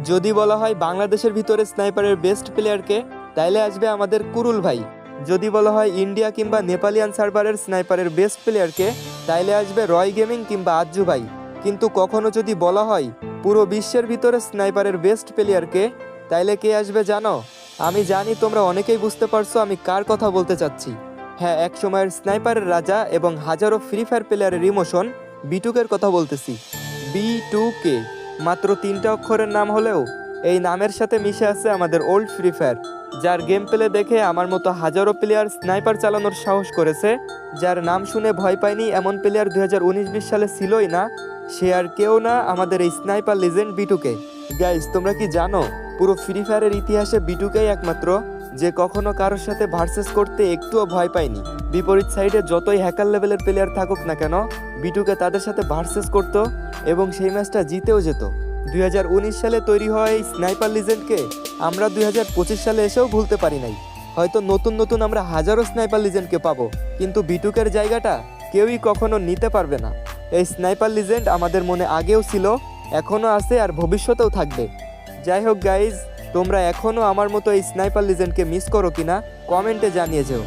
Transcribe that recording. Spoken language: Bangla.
যদি বলা হয় বাংলাদেশের ভিতরে স্নাইপারের বেস্ট প্লেয়ারকে, তাইলে আসবে আমাদের কুরুল ভাই। যদি বলা হয় ইন্ডিয়া কিংবা নেপালিয়ান সার্ভারের স্নাইপারের বেস্ট প্লেয়ারকে, তাইলে আসবে রয় গেমিং কিংবা আজ্জু ভাই। কিন্তু কখনো যদি বলা হয় পুরো বিশ্বের ভিতরে স্নাইপারের বেস্ট প্লেয়ারকে, তাইলে কে আসবে জানো? আমি জানি তোমরা অনেকেই বুঝতে পারছো আমি কার কথা বলতে চাচ্ছি। হ্যাঁ, এক সময়ের স্নাইপারের রাজা এবং হাজারো ফ্রি ফায়ার প্লেয়ারের ইমোশন বিটুকের কথা বলতেছি। B2K মাত্র 3টা অক্ষরের নাম হলেও এই নামের সাথে মিশে আছে আমাদের ওল্ড ফ্রি ফায়ার, যার গেম প্লে দেখে আমার মতো হাজারো প্লেয়ার স্নাইপার চালানোর সাহস করেছে। যার নাম শুনে ভয় পায়নি এমন প্লেয়ার 2019-20 সালে ছিলই না। সে আর কেউ না, আমাদের এই স্নাইপার লিজেন্ড B2K। গাইজ, তোমরা কি জানো পুরো ফ্রি ফায়ারের ইতিহাসে B2K একমাত্র যে কখনো কারোর সাথে ভার্সেস করতে একটুও ভয় পায়নি। বিপরীত সাইডে যতই হ্যাকার লেভেলের প্লেয়ার থাকুক না কেন, B2K তাদের সাথে ভার্সেস করতো এবং সেই ম্যাচটা জিতেও যেত। 2019 সালে তৈরি হওয়া এই স্নাইপার লিজেন্ডকে আমরা 2025 সালে এসেও ভুলতে পারি নাই। হয়তো নতুন নতুন আমরা হাজারো স্নাইপার লিজেন্ডকে পাবো, কিন্তু B2Kর জায়গাটা কেউই কখনো নিতে পারবে না। এই স্নাইপার লিজেন্ড আমাদের মনে আগেও ছিল, এখনও আছে আর ভবিষ্যতেও থাকবে। যাই হোক গাইজ, তোমরা এখনও আমার মতো এই স্নাইপার লিজেন্ডকে মিস করো কিনা কমেন্টে জানিয়ে যেও।